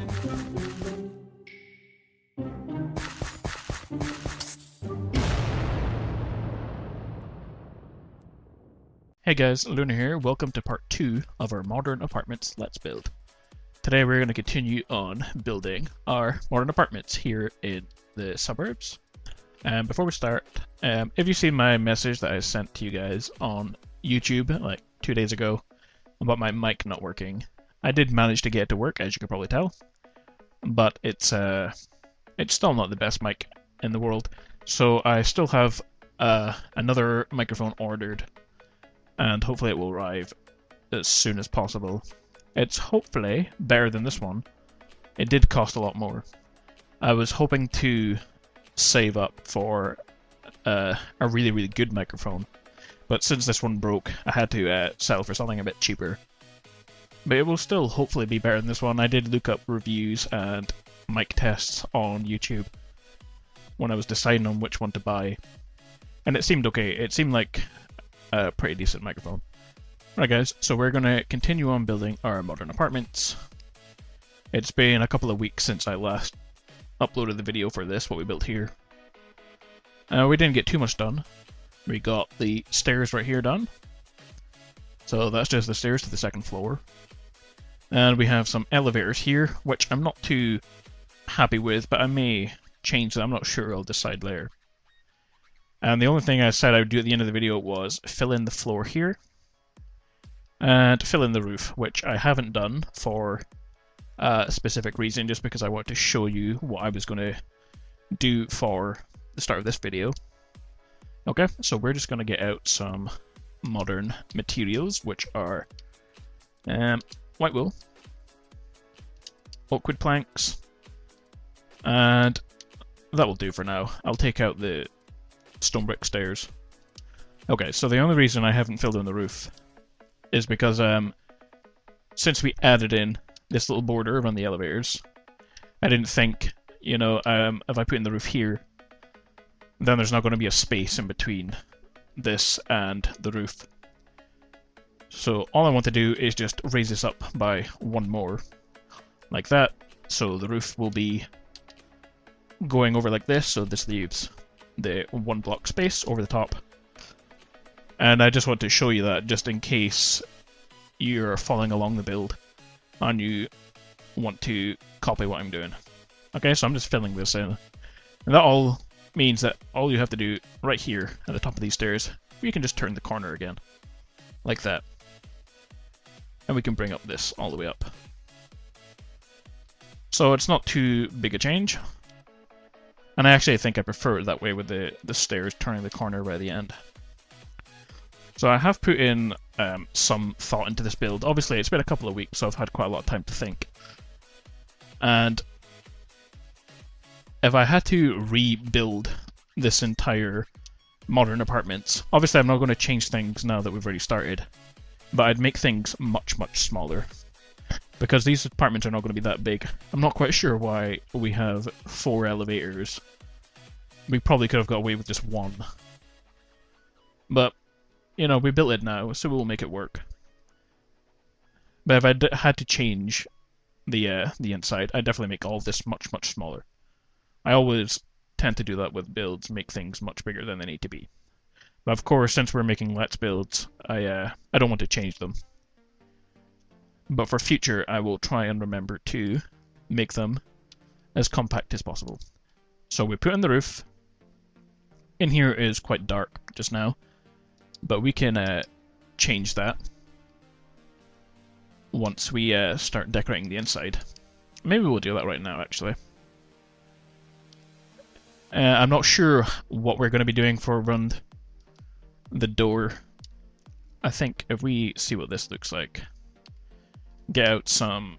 Hey guys, Luna here. Welcome to part 2 of our modern apartments Let's Build. Today we're going to continue on building our modern apartments here in the suburbs. And before we start, if you've seen my message that I sent to you guys on YouTube like 2 days ago about my mic not working, I did manage to get it to work, as you can probably tell, but it's still not the best mic in the world. So I still have another microphone ordered, and hopefully it will arrive as soon as possible. It's hopefully better than this one. It did cost a lot more. I was hoping to save up for a really good microphone, but since this one broke, I had to settle for something a bit cheaper. But it will still hopefully be better than this one. I did look up reviews and mic tests on YouTube when I was deciding on which one to buy, and it seemed okay. It seemed like a pretty decent microphone. Right guys, so we're going to continue on building our modern apartments. It's been a couple of weeks since I last uploaded the video for this, what we built here. We didn't get too much done. We got the stairs right here done. So that's just the stairs to the second floor. And we have some elevators here, which I'm not too happy with, but I may change them. I'm not sure, I'll decide later. And the only thing I said I would do at the end of the video was fill in the floor here and fill in the roof, which I haven't done for a specific reason, just because I want to show you what I was going to do for the start of this video. Okay, so we're just going to get out some modern materials, which are white wool, oakwood planks, and that will do for now. I'll take out the stone brick stairs. Okay, so the only reason I haven't filled in the roof is because since we added in this little border around the elevators, I didn't think, you know, if I put in the roof here, then there's not going to be a space in between this and the roof. So all I want to do is just raise this up by one more, like that, so the roof will be going over like this, so this leaves the one block space over the top. And I just want to show you that just in case you're following along the build and you want to copy what I'm doing. Okay, so I'm just filling this in. And that all means that all you have to do right here at the top of these stairs, you can just turn the corner again, like that. And we can bring up this all the way up. So it's not too big a change. And I actually think I prefer it that way, with the stairs turning the corner by the end. So I have put in some thought into this build. Obviously it's been a couple of weeks, so I've had quite a lot of time to think. And if I had to rebuild this entire modern apartments, obviously I'm not going to change things now that we've already started, but I'd make things much smaller, because these apartments are not going to be that big. I'm not quite sure why we have 4 elevators. We probably could have got away with just 1. But, you know, we built it now, so we'll make it work. But if I had to change the inside, I'd definitely make all of this much smaller. I always tend to do that with builds, make things much bigger than they need to be. But of course, since we're making Let's Builds, I don't want to change them. But for future, I will try and remember to make them as compact as possible. So we put in the roof. In here is quite dark just now, but we can change that once we start decorating the inside. Maybe we'll do that right now, actually. I'm not sure what we're going to be doing for around the door. I think if we see what this looks like, get out some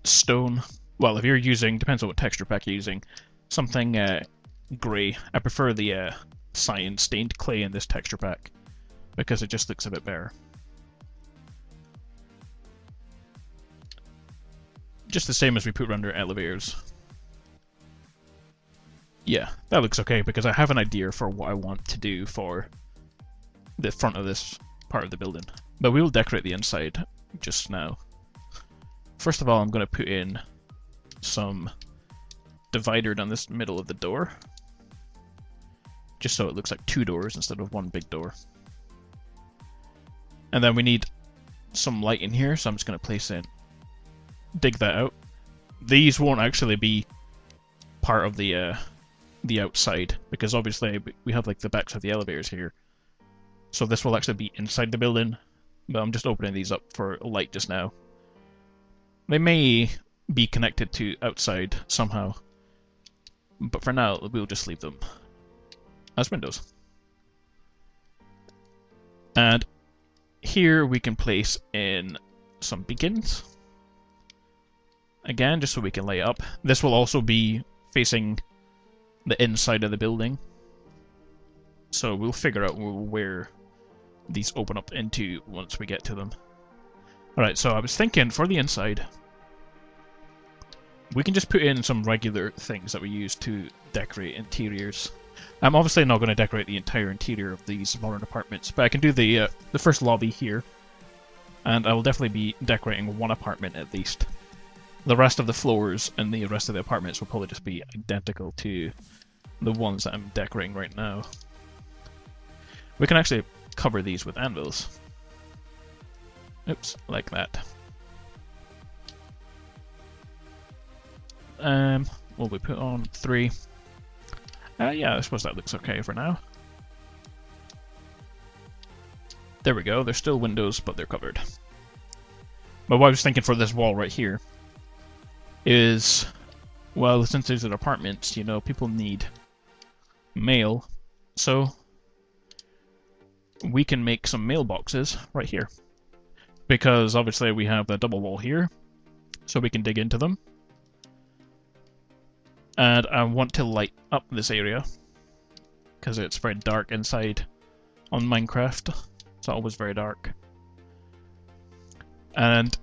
stone. Well, if you're using, depends on what texture pack you're using, something grey. I prefer the cyan stained clay in this texture pack because it just looks a bit better. Just the same as we put around our elevators. Yeah, that looks okay because I have an idea for what I want to do for the front of this part of the building. But we will decorate the inside just now. First of all, I'm going to put in some divider down this middle of the door, just so it looks like 2 doors instead of 1 big door. And then we need some light in here, so I'm just going to place in, dig that out. These won't actually be part of the outside, because obviously we have like the backs of the elevators here. So this will actually be inside the building, but I'm just opening these up for light just now. They may be connected to outside somehow, but for now we'll just leave them as windows. And here we can place in some beacons. Again, just so we can lay it up. This will also be facing the inside of the building, so we'll figure out where these open up into once we get to them. Alright, so I was thinking for the inside, we can just put in some regular things that we use to decorate interiors. I'm obviously not going to decorate the entire interior of these modern apartments, but I can do the first lobby here, and I will definitely be decorating 1 apartment at least. The rest of the floors and the rest of the apartments will probably just be identical to the ones that I'm decorating right now. We can actually cover these with anvils. Oops, like that. What we put on 3. Yeah, I suppose that looks okay for now. There we go, they're still windows, but they're covered. But what I was thinking for this wall right here is, well, since these are apartments, you know, people need mail, so we can make some mailboxes right here. Because obviously we have the double wall here, so we can dig into them. And I want to light up this area, because it's very dark inside on Minecraft. It's always very dark. And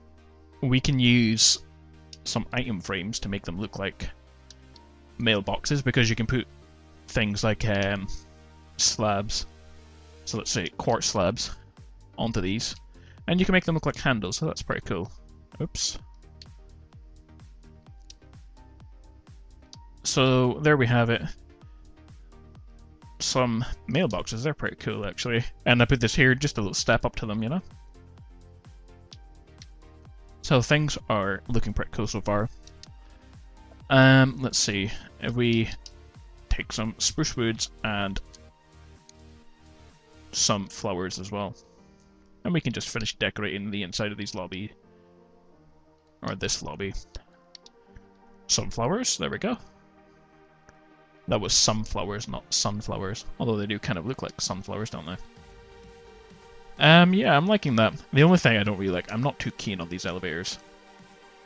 we can use some item frames to make them look like mailboxes, because you can put things like slabs, so let's say quartz slabs, onto these, and you can make them look like handles, so that's pretty cool. Oops. So there we have it. Some mailboxes, they're pretty cool actually. And I put this here, just a little step up to them, you know? So things are looking pretty cool so far. Let's see, if we take some spruce woods and some flowers as well. And we can just finish decorating the inside of these lobby. Or this lobby. Some flowers, there we go. That was sunflowers, not sunflowers. Although they do kind of look like sunflowers, don't they? Yeah, I'm liking that. The only thing I don't really like, I'm not too keen on these elevators.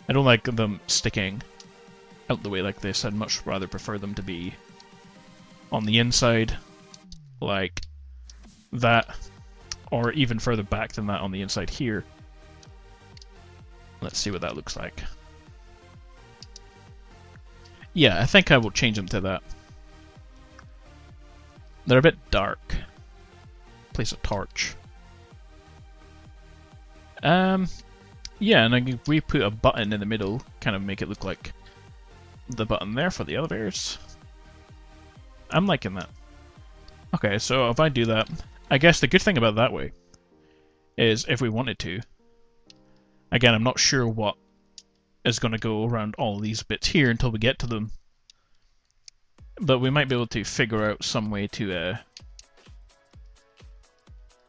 I don't like them sticking out the way like this. I'd much rather prefer them to be on the inside, like that, or even further back than that on the inside here. Let's see what that looks like. Yeah, I think I will change them to that. They're a bit dark. Place a torch. Yeah, and if we put a button in the middle, kind of make it look like the button there for the elevators. I'm liking that. Okay, so if I do that, I guess the good thing about that way is if we wanted to, again, I'm not sure what is going to go around all these bits here until we get to them, but we might be able to figure out some way to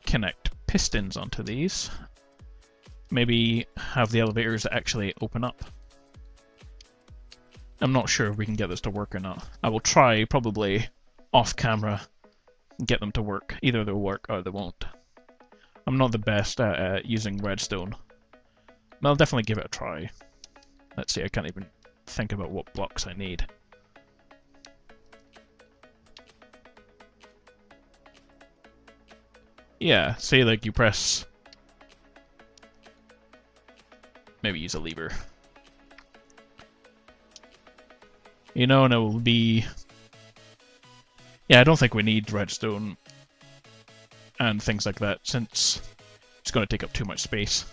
connect pistons onto these. Maybe have the elevators actually open up. I'm not sure if we can get this to work or not. I will try, probably off camera, get them to work. Either they'll work or they won't. I'm not the best at using redstone, but I'll definitely give it a try. Let's see, I can't even think about what blocks I need. Yeah, say like you press... Maybe use a lever. You know, and it will be... Yeah, I don't think we need redstone and things like that, since it's going to take up too much space.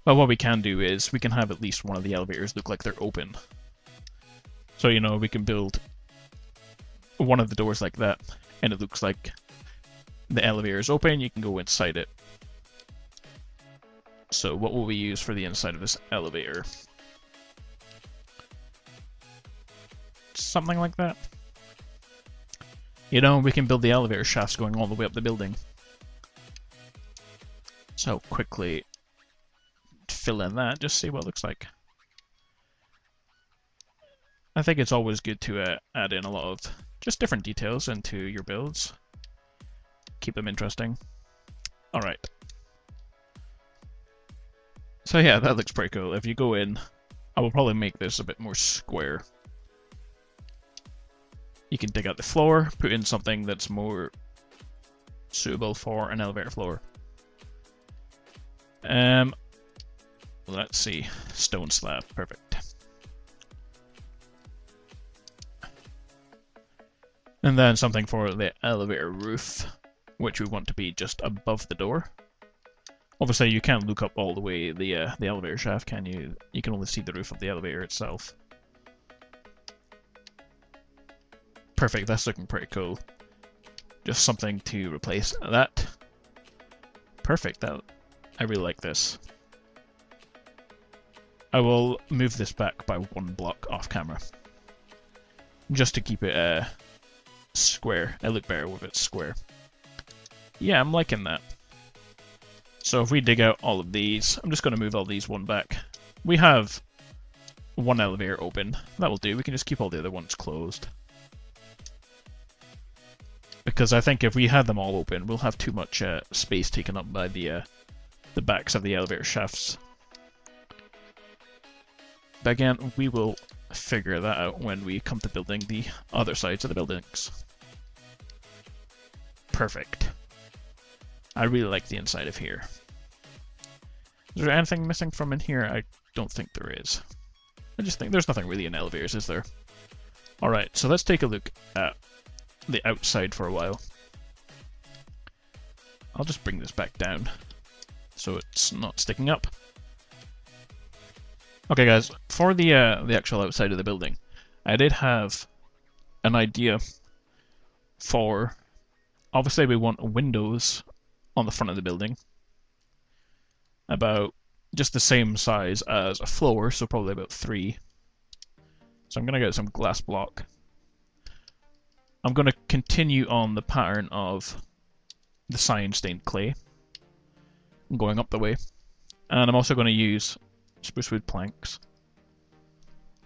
But what we can do is, we can have at least one of the elevators look like they're open. So, you know, we can build one of the doors like that, and it looks like the elevator is open, you can go inside it. So what will we use for the inside of this elevator? Something like that. You know, we can build the elevator shafts going all the way up the building. So quickly fill in that, just see what it looks like. I think it's always good to add in a lot of just different details into your builds. Keep them interesting. Alright. So yeah, that looks pretty cool. If you go in, I will probably make this a bit more square. You can dig out the floor, put in something that's more suitable for an elevator floor. Let's see. Stone slab, perfect. And then something for the elevator roof, which we want to be just above the door. Obviously, you can't look up all the way the elevator shaft, can you? You can only see the roof of the elevator itself. Perfect, that's looking pretty cool. Just something to replace that. Perfect, I really like this. I will move this back by 1 block off camera, just to keep it square. I look better with it square. Yeah, I'm liking that. So if we dig out all of these, I'm just going to move all these one back. We have one elevator open. That will do. We can just keep all the other ones closed. Because I think if we had them all open, we'll have too much space taken up by the backs of the elevator shafts. But again, we will figure that out when we come to building the other sides of the buildings. Perfect. I really like the inside of here. Is there anything missing from in here? I don't think there is. I just think there's nothing really in elevators, is there? Alright, so let's take a look at the outside for a while. I'll just bring this back down so it's not sticking up. Okay guys, for the actual outside of the building, I did have an idea for, obviously we want windows on the front of the building, about just the same size as a floor, so probably about 3. So I'm going to get some glass block. I'm going to continue on the pattern of the cyan stained clay, going up the way, and I'm also going to use spruce wood planks.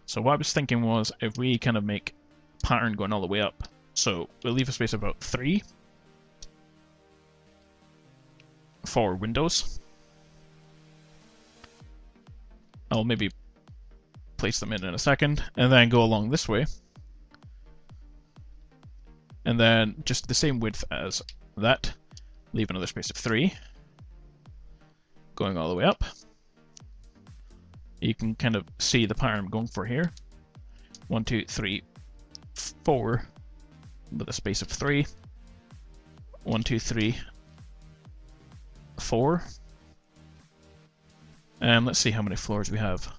So what I was thinking was, if we kind of make pattern going all the way up, so we'll leave a space of about 3 for windows. I'll maybe place them in a second, and then go along this way. And then just the same width as that, leave another space of 3, going all the way up. You can kind of see the pattern I'm going for here. 1, 2, 3, 4, with a space of 3. 1, 2, 3, 4. And let's see how many floors we have.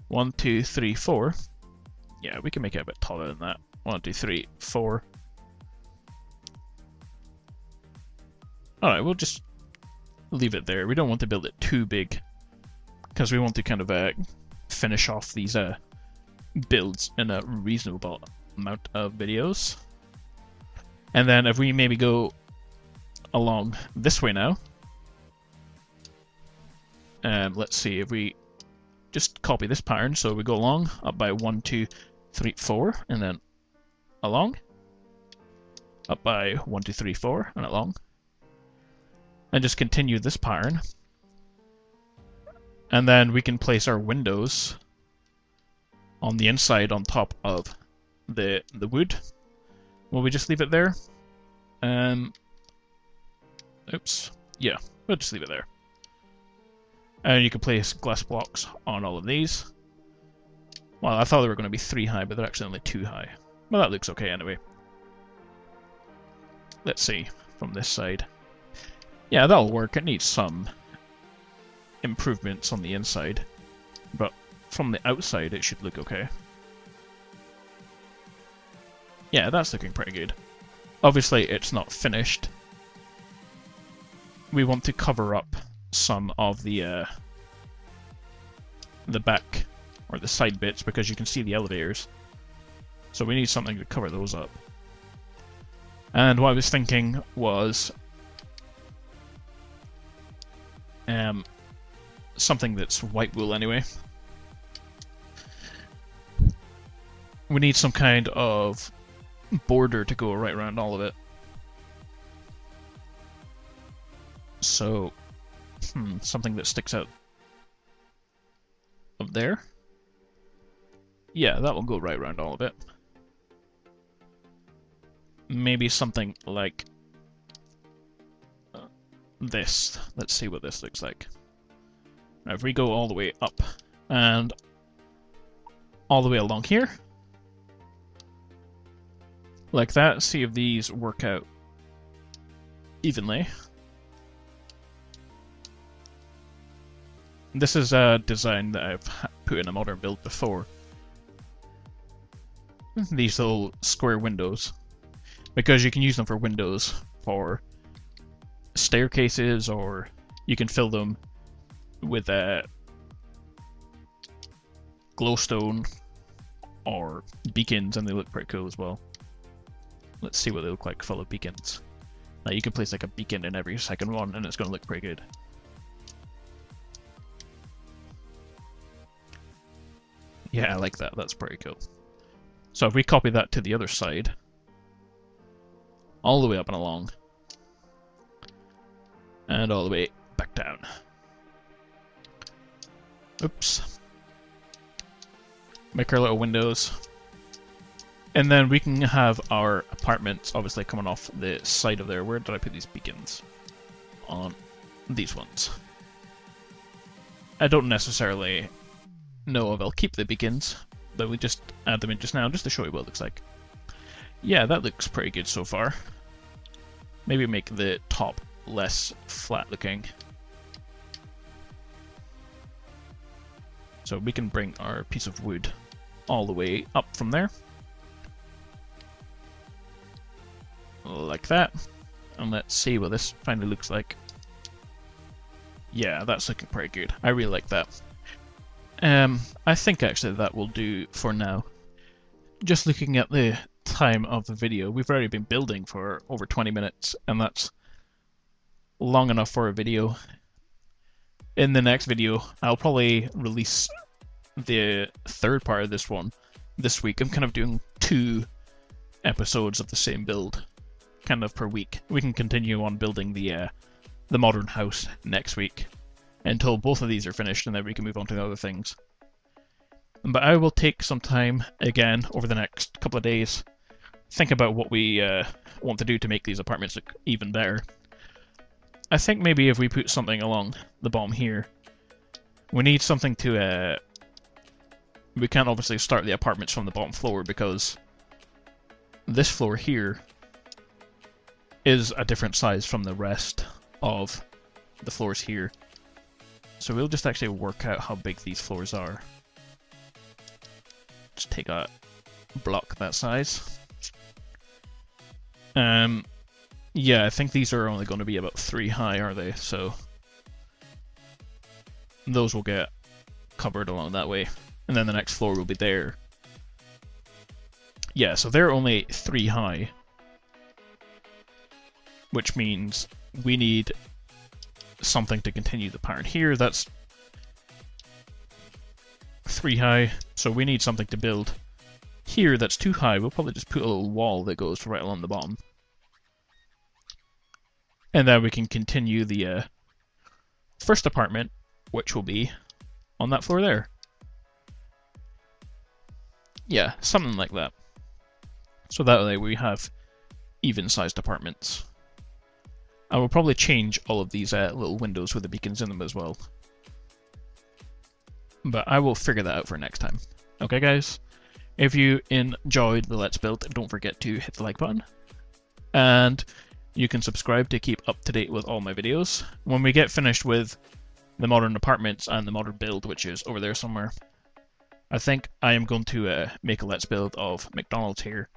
1, 2, 3, 4. Yeah, we can make it a bit taller than that. 1, 2, 3, 4. Alright, we'll just leave it there. We don't want to build it too big, because we want to kind of finish off these builds in a reasonable amount of videos. And then if we maybe go along this way now, and let's see if we just copy this pattern. So we go along up by 1, 2, 3, 4, and then along, up by 1, 2, 3, 4, and along, and just continue this pattern. And then we can place our windows on the inside on top of the wood. Will we just leave it there? Oops. Yeah, we'll just leave it there. And you can place glass blocks on all of these. Well, I thought they were going to be 3 high, but they're actually only 2 high. Well, that looks okay anyway. Let's see from this side. Yeah, that'll work. It needs some improvements on the inside, but from the outside it should look okay. Yeah, that's looking pretty good. Obviously, it's not finished. We want to cover up some of the back or the side bits because you can see the elevators. So we need something to cover those up. And what I was thinking was something that's white wool anyway. We need some kind of border to go right around all of it. So, something that sticks out of there. Yeah, that will go right around all of it. Maybe something like this. Let's see what this looks like. Now, if we go all the way up and all the way along here, like that, see if these work out evenly. This is a design that I've put in a modern build before. These little square windows, because you can use them for windows for staircases, or you can fill them with glowstone or beacons, and they look pretty cool as well. Let's see what they look like full of beacons. Now you can place like a beacon in every second one, and it's going to look pretty good. Yeah, I like that. That's pretty cool. So if we copy that to the other side, all the way up and along, and all the way back down. Oops. Make our little windows. And then we can have our apartments obviously coming off the side of there. Where did I put these beacons? On these ones. I don't necessarily know if I'll keep the beacons, but we just add them in just now just to show you what it looks like. Yeah, that looks pretty good so far. Maybe make the top less flat looking. So we can bring our piece of wood all the way up from there. Like that. And let's see what this finally looks like. Yeah, that's looking pretty good. I really like that. I think actually that will do for now. Just looking at the time of the video, we've already been building for over 20 minutes, and that's long enough for a video. In the next video, I'll probably release the third part of this one this week. I'm kind of doing 2 episodes of the same build, kind of per week. We can continue on building the modern house next week until both of these are finished, and then we can move on to other things. But I will take some time again over the next couple of days, think about what we want to do to make these apartments look even better. I think maybe if we put something along the bottom here, we need something to we can't obviously start the apartments from the bottom floor, because this floor here is a different size from the rest of the floors here. So we'll just actually work out how big these floors are. Just take a block that size. Yeah, I think these are only going to be about 3 high, are they? So those will get covered along that way. And then the next floor will be there. Yeah, so they're only 3 high. Which means we need something to continue the pattern here. That's 3 high, so we need something to build here that's 2 high. We'll probably just put a little wall that goes right along the bottom. And then we can continue the first apartment, which will be on that floor there. Yeah, something like that. So that way we have even-sized apartments. I will probably change all of these little windows with the beacons in them as well. But I will figure that out for next time. Okay, guys? If you enjoyed the Let's Build, don't forget to hit the like button. And you can subscribe to keep up to date with all my videos. When we get finished with the modern apartments and the modern build, which is over there somewhere, I think I am going to make a Let's Build of McDonald's here.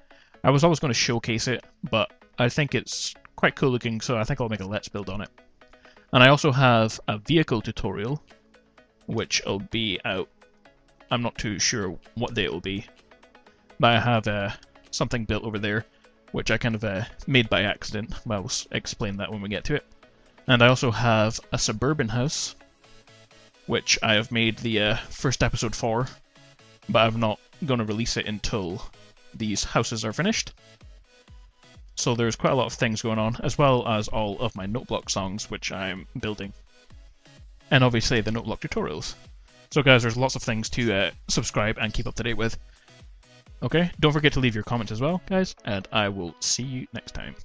I was always going to showcase it, but I think it's quite cool looking, so I think I'll make a let's build on it. And I also have a vehicle tutorial, which will be out. I'm not too sure what day it will be, but I have something built over there, which I kind of made by accident. I'll explain that when we get to it. And I also have a suburban house, which I have made the first episode for, but I'm not going to release it until these houses are finished. So there's quite a lot of things going on, as well as all of my Noteblock songs, which I'm building. And obviously the Noteblock tutorials. So guys, there's lots of things to subscribe and keep up to date with. Okay, don't forget to leave your comments as well, guys, and I will see you next time.